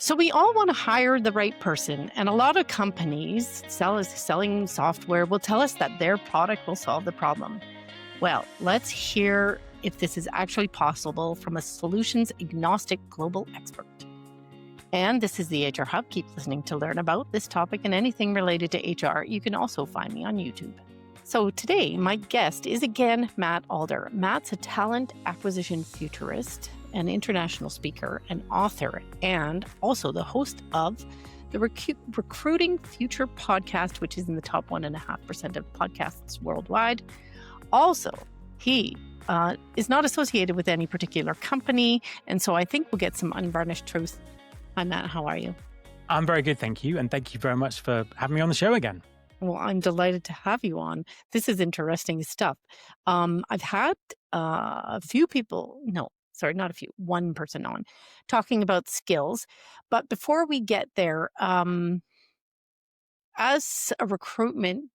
So we all want to hire the right person, and a lot of companies selling software will tell us that their product will solve the problem. Well, let's hear if this is actually possible from a solutions agnostic global expert. And this is the HR Hub. Keep listening to learn about this topic and anything related to HR. You can also find me on YouTube. So today, my guest is again Matt Alder. Matt's a talent acquisition futurist, an international speaker, an author, and also the host of the Recruiting Future podcast, which is in the top 1.5% of podcasts worldwide. Also, he is not associated with any particular company, and so I think we'll get some unvarnished truth. Hi, Matt. How are you? I'm very good, thank you. And thank you very much for having me on the show again. Well, I'm delighted to have you on. This is interesting stuff. I've had a few people, not a few, one person on talking about skills. But before we get there, as a recruitment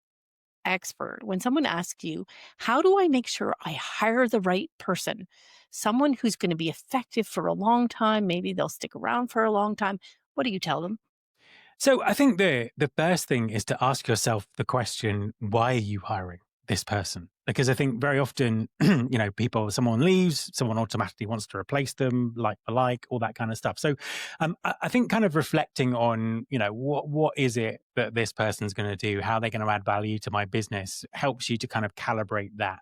expert, when someone asks you, how do I make sure I hire the right person? Someone who's going to be effective for a long time, maybe they'll stick around for a long time. What do you tell them? So I think the first thing is to ask yourself the question, why are you hiring this person? Because I think very often, someone leaves, someone automatically wants to replace them, like for like, all that kind of stuff. So I think kind of reflecting on, what is it that this person's going to do? How are they going to add value to my business helps you to kind of calibrate that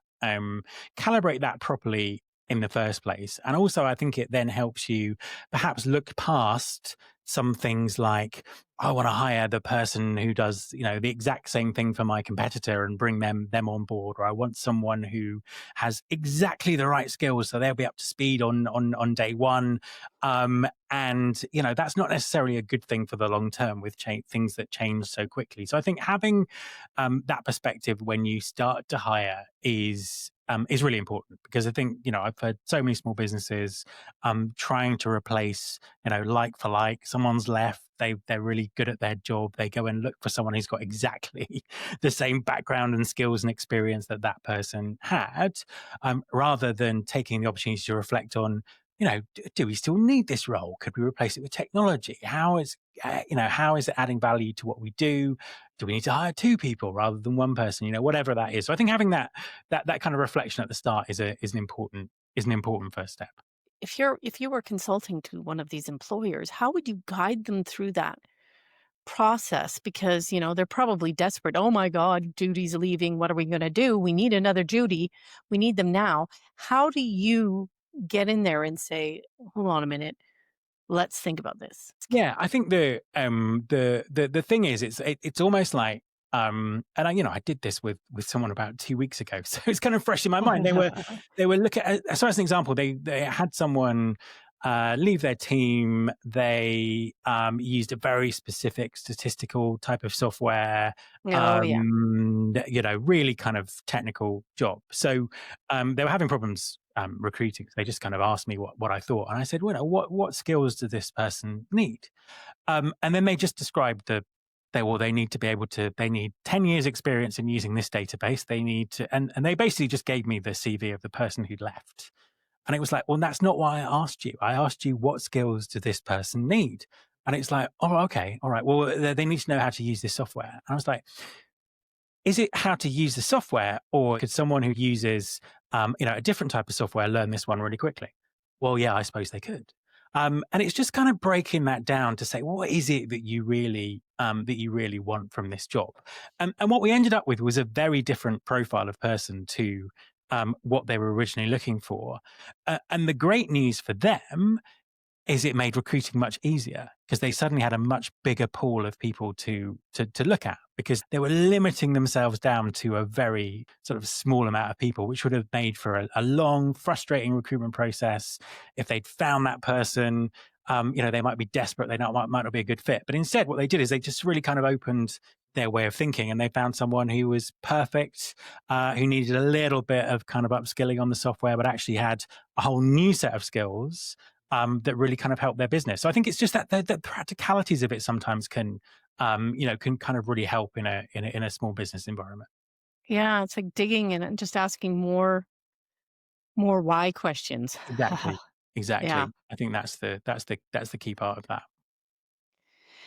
properly in the first place. And also, I think it then helps you perhaps look past some things like, I want to hire the person who does, the exact same thing for my competitor and bring them on board. Or I want someone who has exactly the right skills so they'll be up to speed on day one. And, that's not necessarily a good thing for the long term with things that change so quickly. So I think having that perspective when you start to hire is really important, because I think, I've heard so many small businesses trying to replace, like for like. Someone's left, they're really good at their job. They go and look for someone who's got exactly the same background and skills and experience that person had, rather than taking the opportunity to reflect on, do we still need this role? Could we replace it with technology? How is it adding value to what we do? Do we need to hire two people rather than one person? Whatever that is. So I think having that kind of reflection at the start is an important first step. If you were consulting to one of these employers, how would you guide them through that process? Because, they're probably desperate. Oh my God, Judy's leaving. What are we going to do? We need another Judy. We need them now. How do you get in there and say, hold on a minute, let's think about this? Yeah, I think the thing is, it's almost like, and I did this with someone about 2 weeks ago, so it's kind of fresh in my mind. They were looking at, so as an example, they had someone leave their team. They used a very specific statistical type of software. Oh, yeah. Really kind of technical job. So they were having problems recruiting. So they just kind of asked me what I thought, and I said, well, what skills does this person need? And then they just described they need 10 years experience in using this database. They need to, and they basically just gave me the CV of the person who'd left. And it was like, well, that's not why I asked you. I asked you, what skills does this person need? And it's like, oh, okay, all right. Well, they need to know how to use this software. And I was like, is it how to use the software, or could someone who uses, a different type of software learn this one really quickly? Well, yeah, I suppose they could. And it's just kind of breaking that down to say, what is it that you really want from this job? And what we ended up with was a very different profile of person to what they were originally looking for. And the great news for them is it made recruiting much easier, because they suddenly had a much bigger pool of people to look at, because they were limiting themselves down to a very sort of small amount of people, which would have made for a long, frustrating recruitment process. If they'd found that person, they might be desperate. They might not be a good fit. But instead, what they did is they just really kind of opened their way of thinking, and they found someone who was perfect, who needed a little bit of kind of upskilling on the software, but actually had a whole new set of skills that really kind of help their business. So I think it's just that the practicalities of it sometimes can kind of really help in a small business environment. Yeah, it's like digging in and just asking more why questions. Exactly. Yeah. I think that's the key part of that.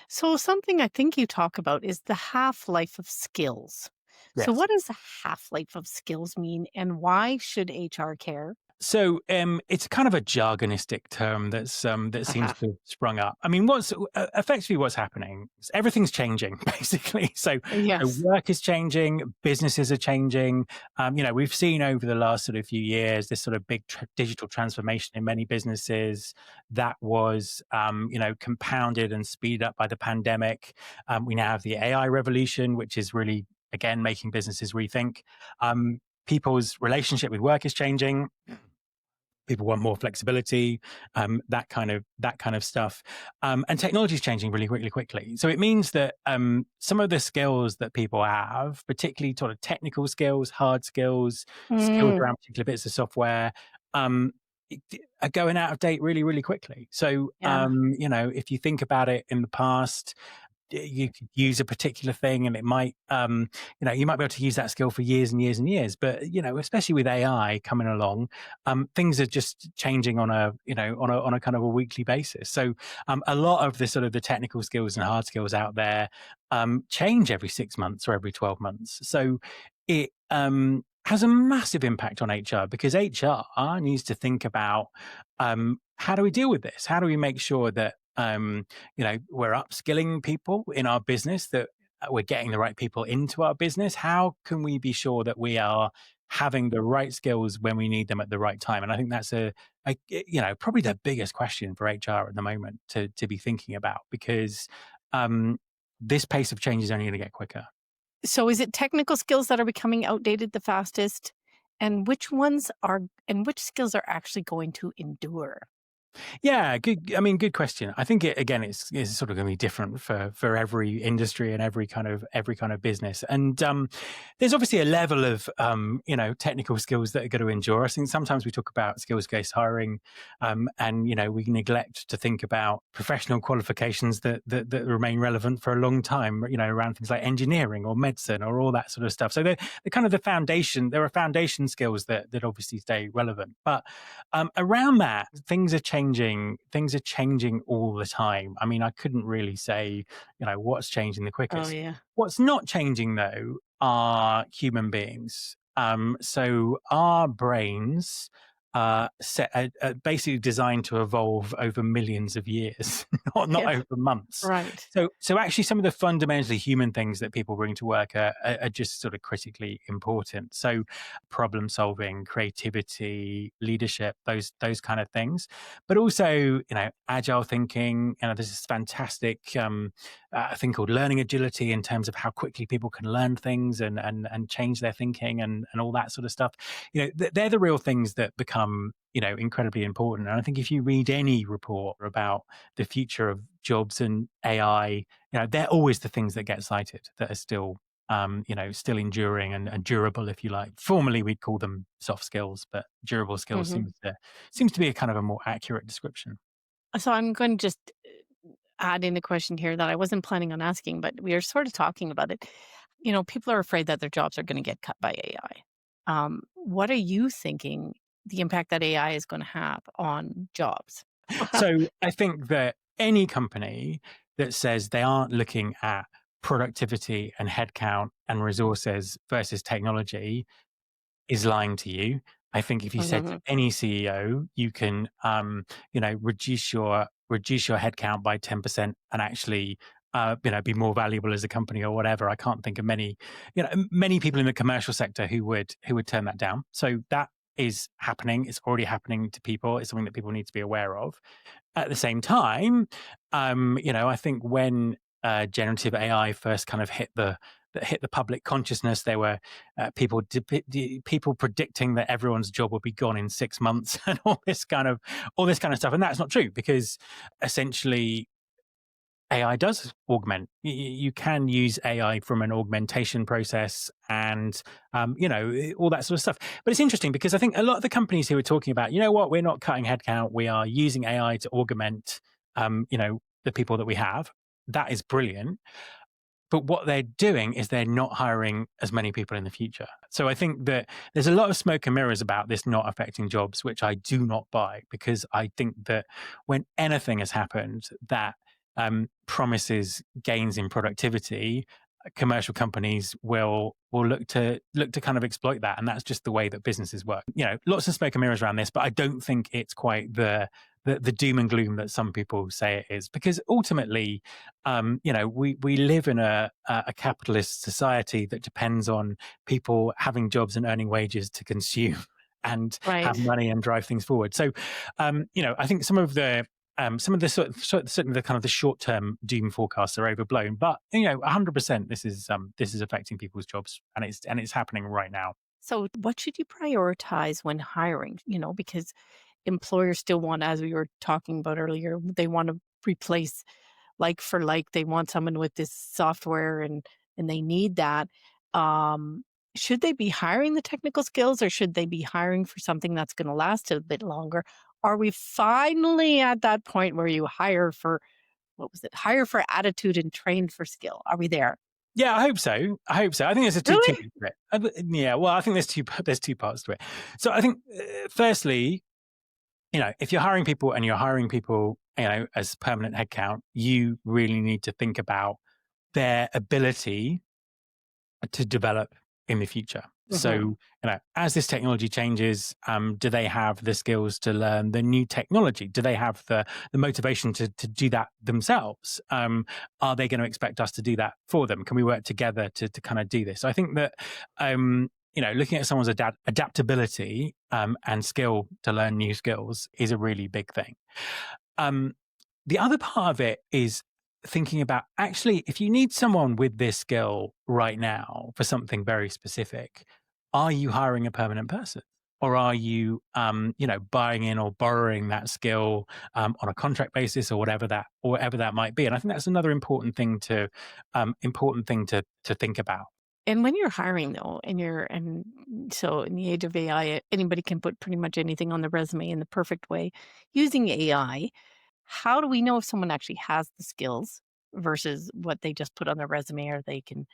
So, something I think you talk about is the half life of skills. So, Yes. what does a half life of skills mean, and why should HR care? So it's kind of a jargonistic term that seems Uh-huh. to have sprung up. I mean, what's effectively what's happening is everything's changing basically. So Yes. work is changing, businesses are changing. We've seen over the last sort of few years this sort of big digital transformation in many businesses that was compounded and speeded up by the pandemic. We now have the AI revolution, which is really again making businesses rethink. People's relationship with work is changing. People want more flexibility, that kind of stuff, and technology is changing really, really quickly. So it means that some of the skills that people have, particularly sort of technical skills, hard skills, skills Mm, around particular bits of software, um, are going out of date really, really quickly. So yeah. if you think about it in the past, you could use a particular thing and it might you might be able to use that skill for years and years and years, but especially with AI coming along, things are just changing on a kind of a weekly basis. So a lot of the sort of the technical skills and hard skills out there change every 6 months or every 12 months. So it has a massive impact on HR, because HR needs to think about how do we deal with this? How do we make sure that we're upskilling people in our business, that we're getting the right people into our business? How can we be sure that we are having the right skills when we need them at the right time? And I think that's probably the biggest question for HR at the moment to be thinking about, because um, this pace of change is only going to get quicker. So, is it technical skills that are becoming outdated the fastest? And which skills are actually going to endure? Yeah, good. I mean, good question. I think it's sort of going to be different for every industry and every kind of business. And there's obviously a level of technical skills that are going to endure. I think sometimes we talk about skills based hiring, and we neglect to think about professional qualifications that remain relevant for a long time. Around things like engineering or medicine or all that sort of stuff. So they're kind of the foundation. There are foundation skills that obviously stay relevant, but around that, things are changing. Things are changing all the time. I mean, I couldn't really say, what's changing the Oh, quickest. yeah. What's not changing though are human beings. So our brains are basically designed to evolve over millions of years, not Yeah. over months. Right. So actually, some of the fundamentally human things that people bring to work are just sort of critically important. So problem solving, creativity, leadership, those kind of things, but also agile thinking. There's this fantastic thing called learning agility, in terms of how quickly people can learn things and change their thinking and all that sort of stuff. They're the real things that become incredibly important. And I think if you read any report about the future of jobs and AI, they're always the things that get cited that are still still enduring and durable, if you like. Formerly, we'd call them soft skills, but durable skills Hmm. seems to be a kind of a more accurate description. So, I'm going to just add in a question here that I wasn't planning on asking, but we are sort of talking about it. People are afraid that their jobs are going to get cut by AI. What are you thinking the impact that AI is going to have on jobs? So I think that any company that says they aren't looking at productivity and headcount and resources versus technology is lying to you. I think if you said to Mhm. any CEO, you can, reduce your headcount by 10% and actually, be more valuable as a company or whatever. I can't think of many people in the commercial sector who would turn that down. So that is happening. It's already happening to people. It's something that people need to be aware of. At the same time, I think when generative AI first kind of hit the public consciousness, there were people predicting that everyone's job would be gone in 6 months and all this kind of stuff. And that's not true, because essentially AI does augment. You can use AI from an augmentation process and, all that sort of stuff. But it's interesting, because I think a lot of the companies who are talking about, we're not cutting headcount, we are using AI to augment, the people that we have. That is brilliant. But what they're doing is they're not hiring as many people in the future. So I think that there's a lot of smoke and mirrors about this not affecting jobs, which I do not buy, because I think that when anything has happened that promises gains in productivity, commercial companies will look to kind of exploit that, and that's just the way that businesses work. Lots of smoke and mirrors around this, but I don't think it's quite the doom and gloom that some people say it is, because ultimately, we live in a capitalist society that depends on people having jobs and earning wages to consume and have Right. money and drive things forward. So, I think some of the certainly the kind of the short term doom forecasts are overblown, but 100% this is affecting people's jobs, and it's happening right now. So, what should you prioritize when hiring? Because employers still want, as we were talking about earlier, they want to replace like for like. They want someone with this software and they need that. Um, should they be hiring the technical skills or should they be hiring for something that's going to last a bit longer? Are we finally at that point where you hire for what was it? Hire for attitude and train for skill. Are we there? Yeah, I hope so. I hope so. I think there's a two Really? parts to it. Yeah, well, I think there's two parts to it. So I think, firstly, if you're hiring people and you're hiring people, as permanent headcount, you really need to think about their ability to develop in the future. So, Hmm. as this technology changes, do they have the skills to learn the new technology? Do they have the motivation to do that themselves? Are they going to expect us to do that for them? Can we work together to kind of do this? So I think that, looking at someone's adaptability and skill to learn new skills is a really big thing. Um, the other part of it is thinking about, actually, if you need someone with this skill right now for something very specific, are you hiring a permanent person? Or are you, buying in or borrowing that skill on a contract basis, or whatever that might be? And I think that's another important thing to think about. And when you're hiring though, and so in the age of AI, anybody can put pretty much anything on the resume in the perfect way using AI. How do we know if someone actually has the skills versus what they just put on their resume or they can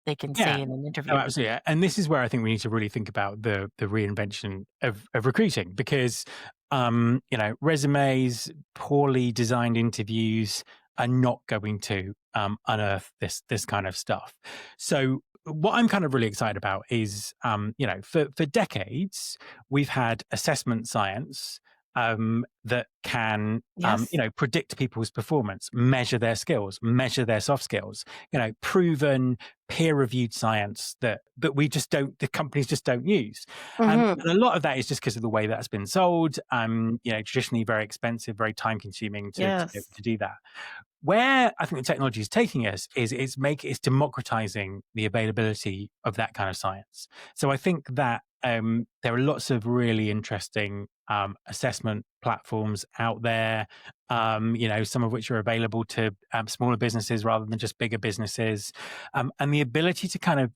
say Yeah. in an Oh, interview? absolutely. Yeah. And this is where I think we need to really think about the reinvention of recruiting, because resumes, poorly designed interviews are not going to unearth this kind of stuff. So what I'm kind of really excited about is, for decades we've had assessment science that can Yes. predict people's performance, measure their skills, measure their soft skills, proven peer-reviewed science that the companies just don't use. Hmm. And a lot of that is just because of the way that's been sold. Traditionally very expensive, very time consuming Yes. to do that. Where I think the technology is taking us is democratizing the availability of that kind of science. So I think that there are lots of really interesting assessment platforms out there, some of which are available to smaller businesses rather than just bigger businesses, and the ability to kind of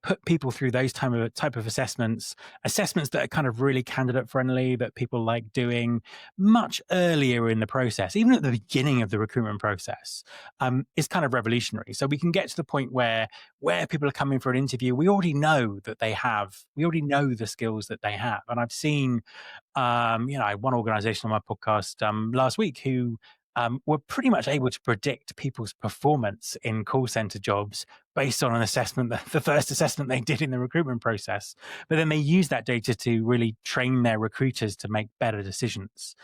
put people through those type of assessments that are kind of really candidate friendly, that people like doing much earlier in the process, even at the beginning of the recruitment process, is kind of revolutionary. So we can get to the point where people are coming for an interview, we already know the skills that they have. And I've seen, I had one organization on my podcast last week who were pretty much able to predict people's performance in call center jobs based on an assessment, the first assessment they did in the recruitment process. But then they use that data to really train their recruiters to make better decisions.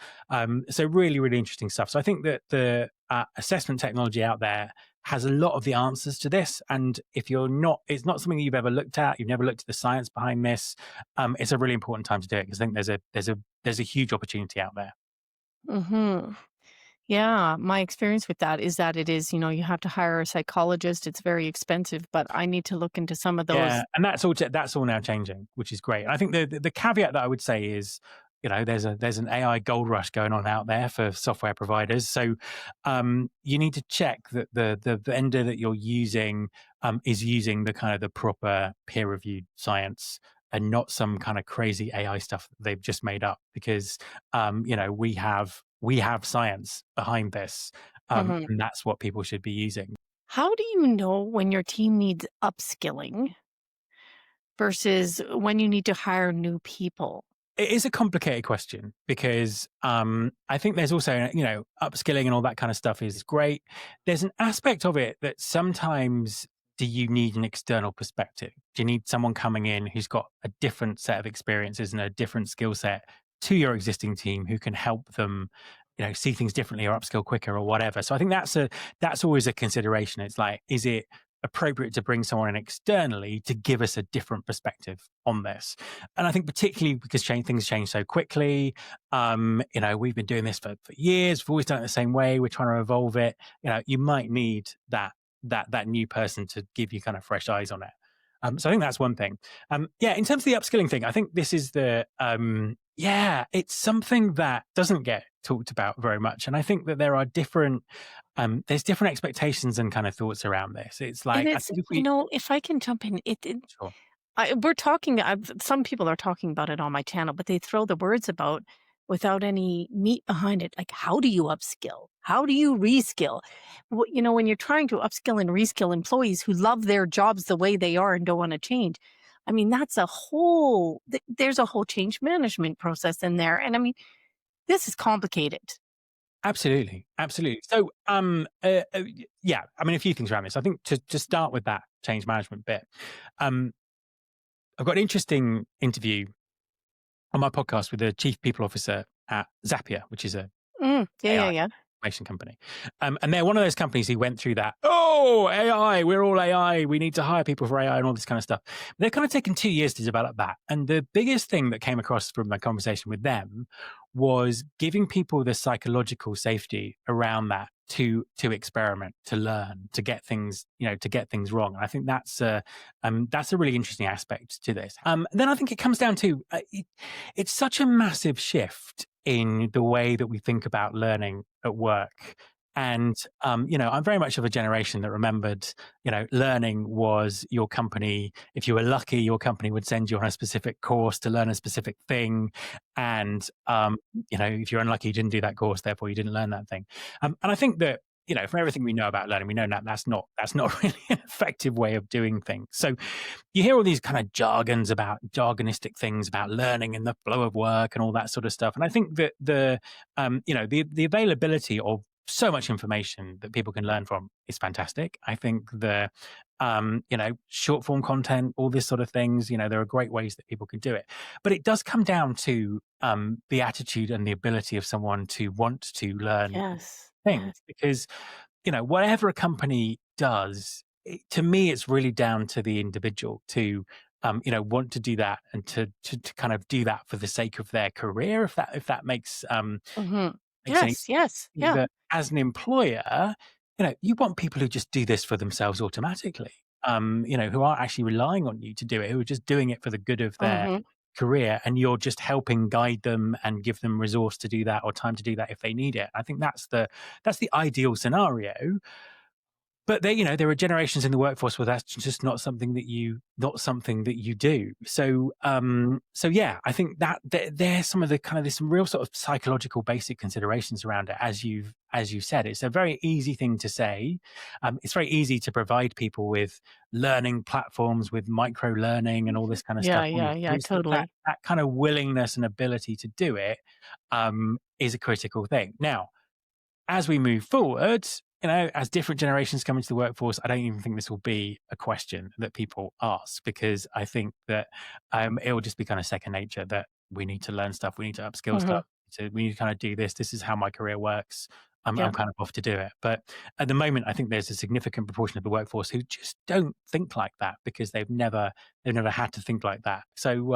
So really, really interesting stuff. So I think that the assessment technology out there has a lot of the answers to this. And if it's not something you've ever looked at, you've never looked at the science behind this, it's a really important time to do it, because I think there's a huge opportunity out there. Hmm. Yeah, my experience with that is that it is, you have to hire a psychologist. It's very expensive, but I need to look into some of Yeah, those. and that's all now changing, which is great. And I think the caveat that I would say is, there's an AI gold rush going on out there for software providers. So you need to check that the vendor that you're using is using the kind of the proper peer reviewed science, and not some kind of crazy AI stuff that they've just made up. Because we have science behind this, Mhm. and that's what people should be using. How do you know when your team needs upskilling versus when you need to hire new people? it is a complicated question because I think there's also, upskilling and all that kind of stuff is great. There's an aspect of it that sometimes do you need an external perspective? Do you need someone coming in who's got a different set of experiences and a different skill set to your existing team who can help them, see things differently or upskill quicker or whatever? So I think that's always a consideration. It's like, is it appropriate to bring someone in externally to give us a different perspective on this? And I think particularly because things change so quickly, we've been doing this for years. We've always done it the same way. We're trying to evolve it. You might need that new person to give you kind of fresh eyes on it. So I think that's one thing. In terms of the upskilling thing, I think this is it's something that doesn't get talked about very much. And I think that there are there's different expectations and kind of thoughts around this. It's And like, I it's, think if I can jump in, sure. we're talking, some people are talking about it on my channel, but they throw the words about without any meat behind it. Like, how do you upskill? How do you reskill? When you're trying to upskill and reskill employees who love their jobs the way they are and don't want to change, I mean, there's a whole change management process in there. And I mean, this is complicated. Absolutely, absolutely. So, I mean, a few things around this. I think to start with that change management bit, I've got an interesting interview on my podcast with the chief people officer at Zapier, which is a AI Yeah. automation company. And they're one of those companies who went through that, oh, AI, we're all AI, we need to hire people for AI and all this kind of stuff. They've kind of taken 2 years to develop that. And the biggest thing that came across from my conversation with them was giving people the psychological safety around that to experiment, to learn, to get things, wrong. And I think that's a really interesting aspect to this. Then I think it comes down to it's such a massive shift in the way that we think about learning at work. And, I'm very much of a generation that remembered, learning was your company. If you were lucky, your company would send you on a specific course to learn a specific thing. And, if you're unlucky, you didn't do that course, therefore you didn't learn that thing. And I think that, from everything we know about learning, we know that that's not really an effective way of doing things. So you hear all these kind of jargonistic things about learning and the flow of work and all that sort of stuff. And I think that the availability of so much information that people can learn from is fantastic. I think the short form content, all this sort of things, there are great ways that people can do it. But it does come down to the attitude and the ability of someone to want to learn things. Yes. Because, whatever a company does, to me, it's really down to the individual to want to do that and to kind of do that for the sake of their career, if that makes Hmm. makes any Yes. Yeah. that as an employer, you want people who just do this for themselves automatically, who aren't actually relying on you to do it, who are just doing it for the good of their Hmm. career, and you're just helping guide them and give them resource to do that or time to do that if they need it. I think that's the ideal scenario. But there are generations in the workforce where that's just not something that you do. So, I think that there's some of the kind of there's some real sort of psychological basic considerations around it. As you said, it's a very easy thing to say. It's very easy to provide people with learning platforms, with micro learning and all this kind of stuff. Yeah, It's totally. that kind of willingness and ability to do it is a critical thing. Now, as we move forward, as different generations come into the workforce, I don't even think this will be a question that people ask, because I think that it will just be kind of second nature that we need to learn stuff, we need to upskill Hmm. stuff, we need to kind of do this. This is how my career works. I'm Yeah. kind of off to do it. But at the moment, I think there's a significant proportion of the workforce who just don't think like that because they've never had to think like that. So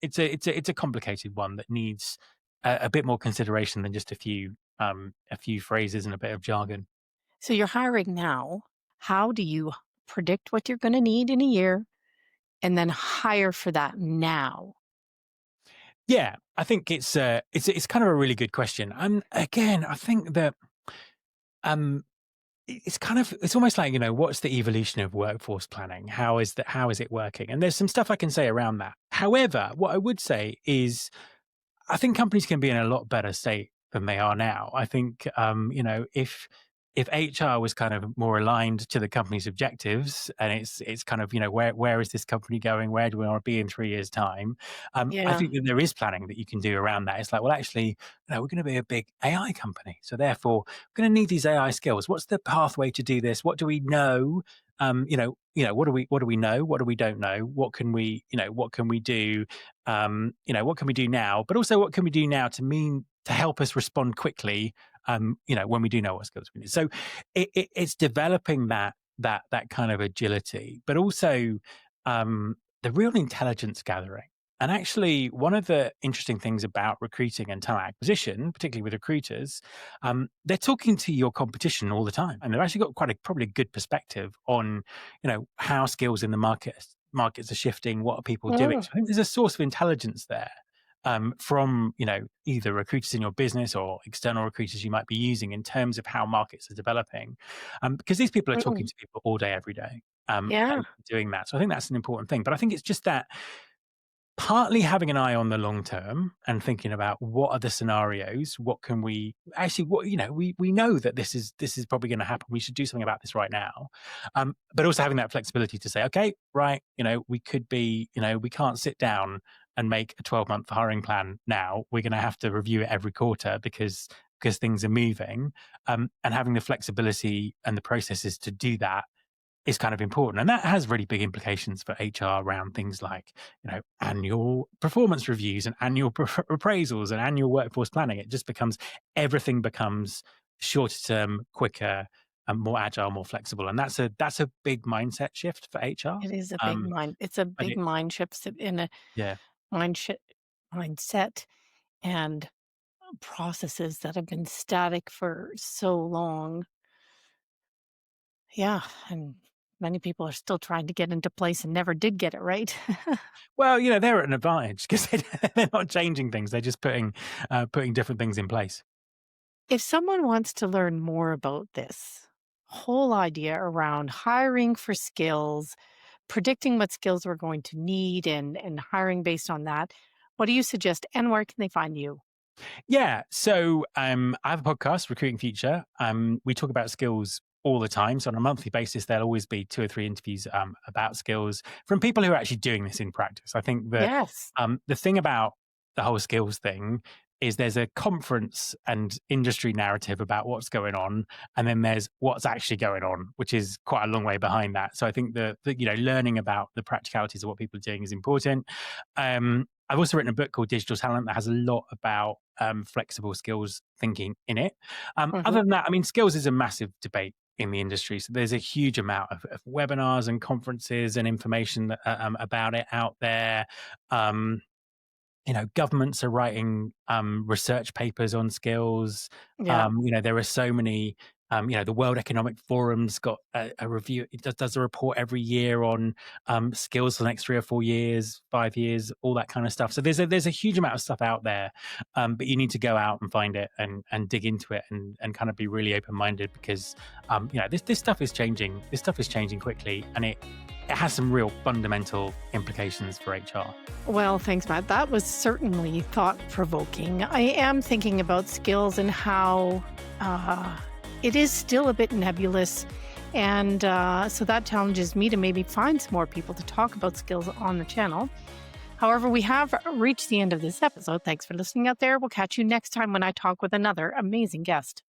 it's a complicated one that needs a bit more consideration than just a few phrases and a bit of jargon. So you're hiring now. How do you predict what you're going to need in a year and then hire for that now? Yeah, I think it's kind of a really good question. Again, I think that um, it's almost like, what's the evolution of workforce planning? How is it working? And there's some stuff I can say around that. However, what I would say is I think companies can be in a lot better state than they are now. I think if if HR was kind of more aligned to the company's objectives, and it's kind of, where is this company going? Where do we want to be in 3 years' time? I Yeah. think that there is planning that you can do around that. It's like, well, actually, we're going to be a big AI company, so therefore, we're going to need these AI skills. What's the pathway to do this? What do we know? What do we know? What do we don't know? What can we do? What can we do now? But also, what can we do now to help us respond quickly? When we do know what skills we need. So it's developing that kind of agility, but also the real intelligence gathering. And actually, one of the interesting things about recruiting and talent acquisition, particularly with recruiters, they're talking to your competition all the time, and they've actually got probably a good perspective on, how skills in the markets are shifting. What are people doing? Mm, So I think there's a source of intelligence there, from either recruiters in your business or external recruiters you might be using in terms of how markets are developing, because these people are talking mm. to people all day, every day, Yeah, and doing that. So I think that's an important thing. But I think it's just that partly having an eye on the long term and thinking about what are the scenarios, what can we actually, we know that this is probably going to happen, we should do something about this right now, but also having that flexibility to say, okay, right, we could be, we can't sit down and make a 12-month hiring plan now. We're going to have to review it every quarter because things are moving, and having the flexibility and the processes to do that is kind of important. And that has really big implications for HR around things like, annual performance reviews and annual appraisals and annual workforce planning. Everything becomes shorter term, quicker, and more agile, more flexible. And that's a big mindset shift for HR. it is a big Um, mind. It's a and big it, mind shift in a yeah. mind shi mindset and processes that have been static for so long. Yeah, and many people are still trying to get into place and never did get it right. Well, they're at an advantage because they're not changing things. They're just putting different things in place. If someone wants to learn more about this whole idea around hiring for skills, predicting what skills we're going to need and hiring based on that, what do you suggest and where can they find you? Yeah. So I have a podcast, Recruiting Future. We talk about skills all the time. So on a monthly basis, there'll always be 2 or 3 interviews about skills from people who are actually doing this in practice. I think Yes, the thing about the whole skills thing is there's a conference and industry narrative about what's going on, and then there's what's actually going on, which is quite a long way behind that. So I think learning about the practicalities of what people are doing is important. I've also written a book called Digital Talent that has a lot about flexible skills thinking in it. mhm, Other than that, I mean, skills is a massive debate in the industry. So there's a huge amount of webinars and conferences and information about it out there. Um, Governments are writing research papers on skills. yeah. There are so many. The World Economic Forum's got a review. It does a report every year on skills for the next 3 or 4 years, 5 years, all that kind of stuff. So there's a huge amount of stuff out there, but you need to go out and find it and dig into it and kind of be really open minded because this stuff is changing. This stuff is changing quickly, and it has some real fundamental implications for HR. Well, thanks, Matt. That was certainly thought provoking. I am thinking about skills and how it is still a bit nebulous. And so that challenges me to maybe find some more people to talk about skills on the channel. However, we have reached the end of this episode. Thanks for listening out there. We'll catch you next time when I talk with another amazing guest.